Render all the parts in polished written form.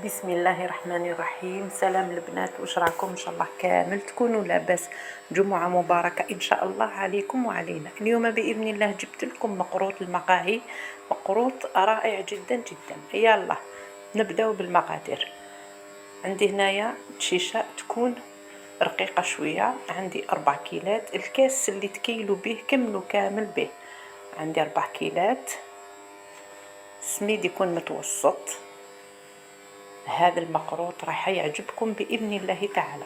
بسم الله الرحمن الرحيم. سلام البنات، واش راكم؟ ان شاء الله كامل تكونوا لاباس. جمعة مباركة ان شاء الله عليكم وعلينا. اليوم باذن الله جبت لكم مقروط المقاهي، مقروط رائع جدا جدا. يلا نبداو بالمقادير. عندي هنايا شيشه تكون رقيقه شويه، عندي 4 كيلات. الكاس اللي تكيلوا به كملوا كامل به. عندي 4 كيلات. سميد يكون متوسط. هذا المقروط راح يعجبكم باذن الله تعالى،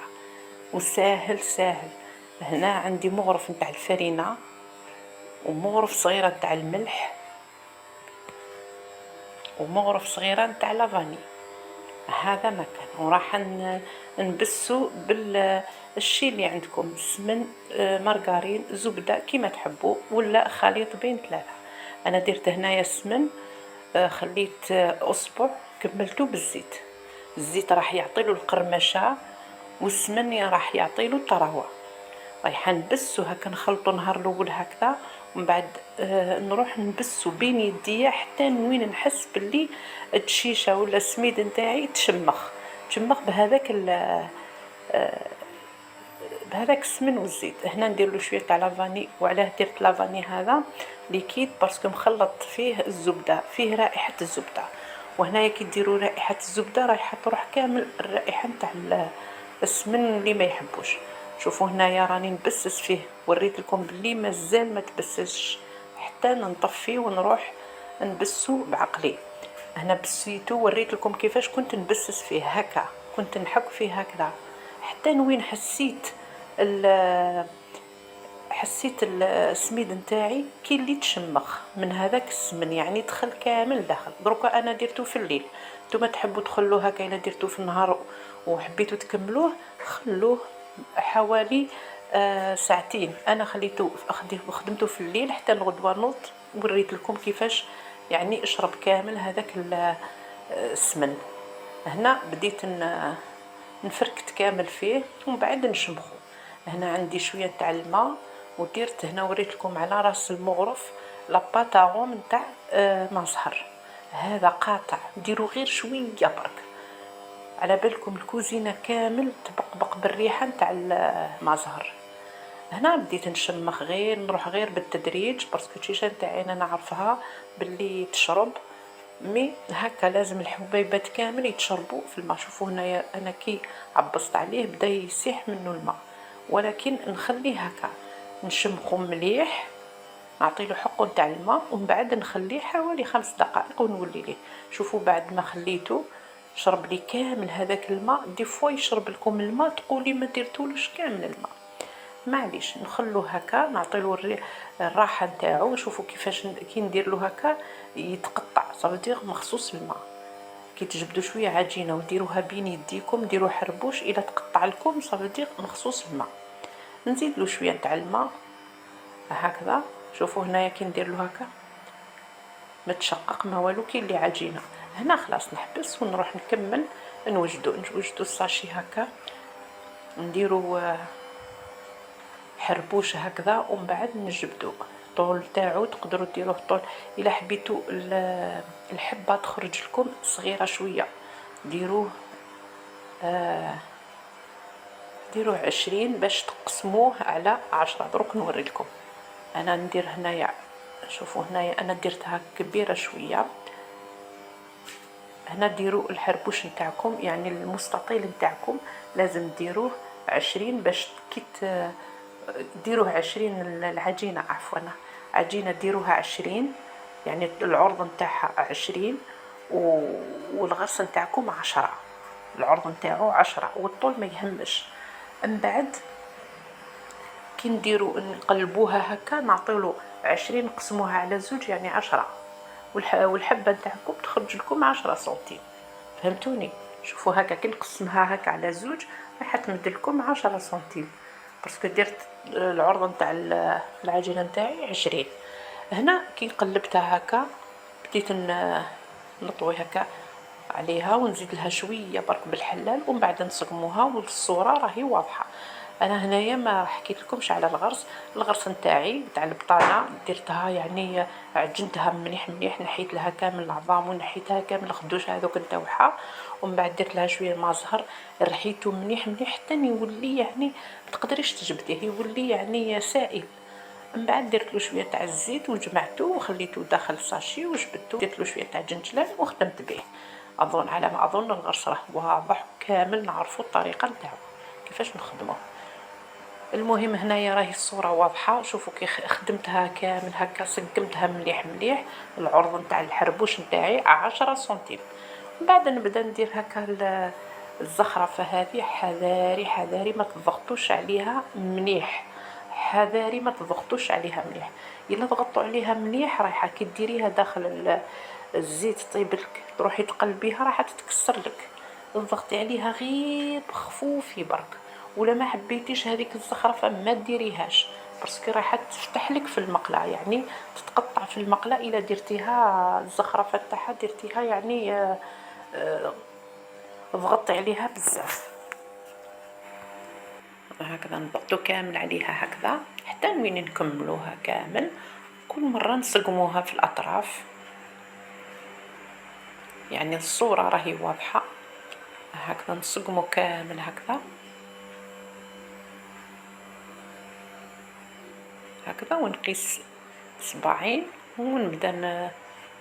وساهل ساهل. هنا عندي مغرف نتاع الفرينه ومغرف صغيره نتاع الملح ومغرف صغيره نتاع لافاني. هذا مكان وراح نبسو بالشي اللي عندكم، سمن، مارغرين، زبده كيما تحبوا، ولا خليط بين ثلاثه. انا درت هنايا سمن، خليت اصبع، كملته بالزيت. الزيت راح يعطيله القرمشه والسمن راح يعطيله الطراوه. رايحه نبسو هكا، نخلطو نهار الاول هكذا، ومن بعد نروح نبسو بين يديا حتى وين نحس باللي الدشيشه ولا السميد نتاعي تشمخ بهذاك السمن والزيت. هنا ندير له شويه تاع لافاني. وعلاه درت لافاني هذا ليكيد؟ باسكو مخلط فيه الزبده، فيه رائحه الزبده. وهنايا كي ديروا رائحه الزبده رايحه تروح كامل الرائحه نتاع السمن اللي ما يحبوش. شوفوا هنايا راني نبسس فيه، وريت لكم بلي مازال ما تبسسش حتى نطفيه ونروح نبسو بعقلي. هنا بسيتو، وريت لكم كيفاش كنت نبسس فيه هكا، كنت نحك فيه هكذا حتى وين حسيت السميد نتاعي كي اللي تشمخ من هذاك السمن، يعني دخل كامل داخل. دروكا انا درتو في الليل، نتوما تحبوا تخلوه هكا. الا درتو في النهار وحبيتوا تكملوه خلوه حوالي ساعتين. انا خدمته في الليل حتى الغدوه نوض، وريت لكم كيفاش يعني اشرب كامل هذاك السمن. هنا بديت نفركت كامل فيه ومن بعد نشمخو. هنا عندي شويه تاع الماء، ودرت هنا وريت لكم على راس المغرف لاباطاغون نتاع مازهر. هذا قاطع، ديروا غير شويه برك على بالكم الكوزينه كامل تبقبق بالريحه نتاع المازهر. هنا بديت نشمخ غير، نروح غير بالتدريج، باسكو الشيشه نتاعي انا نعرفها باللي تشرب مي هكا. لازم الحبيبات كامل يتشربوا في الماء. شوفوا هنايا انا كي عبصت عليه بدا يسيح منه الماء، ولكن نخليه هكا نشمخو مليح، نعطيله حقه نتاع الماء، ومن بعد نخليه حوالي 5 دقائق ونولي ليه. شوفوا بعد ما خليته شرب لي كامل هذاك الماء. دي فوا يشرب لكم الماء تقولي ما درتولوش كامل الماء، معليش نخلوه هكا، نعطيله الراحه نتاعو. شوفوا كيفاش كي ندير له هكا يتقطع، صافي مخصوص الماء. كي تجبدوا شويه عجينه وديروها بين يديكم، ديروا حربوش الا تقطع لكم، صافي مخصوص الماء. نزيد له شويه تاع الماء هكذا. شوفوا هنايا كي ندير له هكا متشقق ما والو، كي اللي عجينه. هنا خلاص نحبس ونروح نكمل نوجدو الساشي هكا، نديرو حربوش هكذا، ومن بعد نجبدو الطول تاعو. تقدروا ديروه طول الا حبيتوا الحبه تخرج لكم صغيره شويه، ديروه 20 باش تقسموه على 10. دروك نوري لكم. انا ندير هنايا، شوفوا هنايا انا درتها كبيره شويه. هنا ديروا الحربوش نتاعكم، يعني المستطيل نتاعكم لازم ديروه 20 باش كي ديروه 20 العجينه، عفوا عجينه ديروها 20، يعني العرض نتاعها 20 والغرس نتاعكم 10. العرض نتاعو 10 والطول ما يهمش. من بعد كي نديرو نقلبوها هكا، نعطيولو 20 نقسموها على زوج يعني 10، والحبه نتاعكم تخرج لكم 10 سنتيم. فهمتوني؟ شوفوا هكا كي نقسمها هكا على زوج راح تمد لكم 10 سنتيم، باسكو درت العرض نتاع العجينه نتاعي 20. هنا كي قلبتها هكا بديت نطوي هكا عليها ونزيد لها شويه برك بالحلال، ومن بعد نصقموها، والصوره راهي واضحه. انا هنايا ما حكيت لكمش على الغرس نتاعي تاع البطانه، درتها يعني عجنتها مليح مليح، نحيت لها كامل العظام ونحيتها كامل الخدوش هذوك نتاوعها، ومن بعد درت لها شويه ماء زهر، رحيته مليح مليح حتى يولي يعني متقدريش تجبديه، يولي يعني سائل. من بعد درت له شويه تاع الزيت وجمعته وخليته داخل الساشي وجبدته، درت له شويه تاع جنجلان وخدمت به. اظن على ما اظن الغرس راه واضح كامل، نعرفوا الطريقه نتاعو كيفاش نخدموه. المهم هنايا راهي الصوره واضحه، شوفوا كي خدمتها كامل هكا، سقمتها مليح مليح العرض نتاع الحربوش نتاعي 10 سنتيم. من بعد نبدا ندير هكا الزخرفه هذه، حذاري حذاري ما تضغطوش عليها مليح، حذاري ما تضغطوش عليها مليح، الا ضغطوا عليها مليح رايحه كي ديريها داخل الزيت طيبلك تروحي تقلبيها راح تتكسر لك. تضغطي عليها غير بخفوفي برك، ولا ما حبيتيش هذيك الزخرفه ما ديريهاش، باسكو راح تفتح لك في المقله، يعني تتقطع في المقله الا درتيها الزخرفه تاعها درتيها يعني ضغطي عليها بزاف. هكذا نضغطو كامل عليها هكذا حتى وين نكملوها كامل، كل مره نسقموها في الاطراف. يعني الصوره راهي واضحه، هكذا نسقمو كامل هكذا هكذا، ونقيس صباعين ونبدا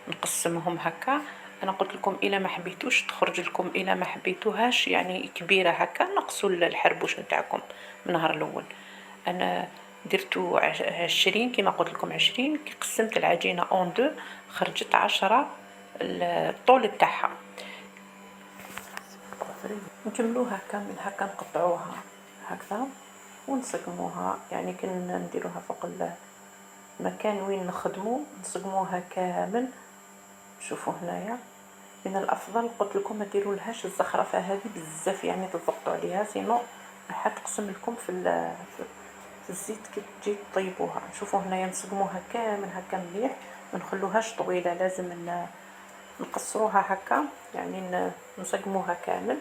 نقسمهم هكا. انا قلت لكم الا ما حبيتوش تخرج لكم، الا ما حبيتوهاش يعني كبيره هكا نقصوا الحربوش نتاعكم من النهار الاول. انا درتو 20 كما قلت لكم 20، كي قسمت العجينه اون دو خرجت 10 الطول تاعها. نكملوها كامل هكا، نقطعوها هكذا ونسقموها، يعني كنا نديروها فوق المكان وين نخدمو نسقموها كامل. شوفوا هنايا من الافضل قلت لكم ما ديروا لهاش الزخرفه هذه بزاف، يعني تضغطوا عليها سينو راح تقسم لكم في الزيت كي تجي طيبوها. شوفوا هنايا نسقموها كامل هكا مليح، ما نخلوهاش طويله، لازم نقصروها هكا يعني نسقموها كامل.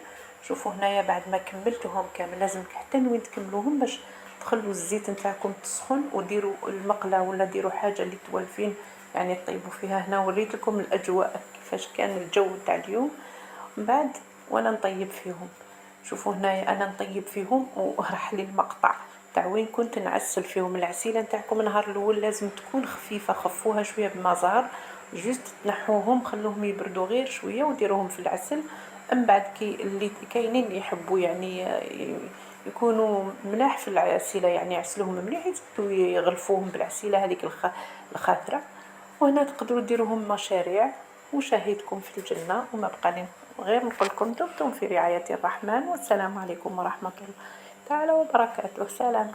شوفوا هنايا بعد ما كملتهم كامل لازم حتى وين تكملوهم باش تخلوا الزيت نتاعكم تسخن، وديروا المقله ولا ديروا حاجه اللي توالفين يعني طيبوا فيها. هنا وريت لكم الاجواء كيفاش كان الجو تاع اليوم. من بعد وانا نطيب فيهم، شوفوا هنايا انا نطيب فيهم وراح لي المقطع تاع وين كنت نعسل فيهم. العسيله نتاعكم النهار الاول لازم تكون خفيفه، خفوها شويه بما زهر، جوست تنحوهم خلوهم يبردوا غير شويه وديروهم في العسل. من بعد كي اللي كاينين اللي يحبوا يعني يكونوا ملاح في العسيله، يعني يعسلوهم مليح يزيدوا يغلفوهم بالعسيله هذيك الخاثره. وهنا تقدروا ديروهم مشاريع. وشاهدكم في الجنه، وما بقى لي غير نقول لكم دمتم في رعايه الرحمن، والسلام عليكم ورحمه الله تعالى وبركاته. سلام.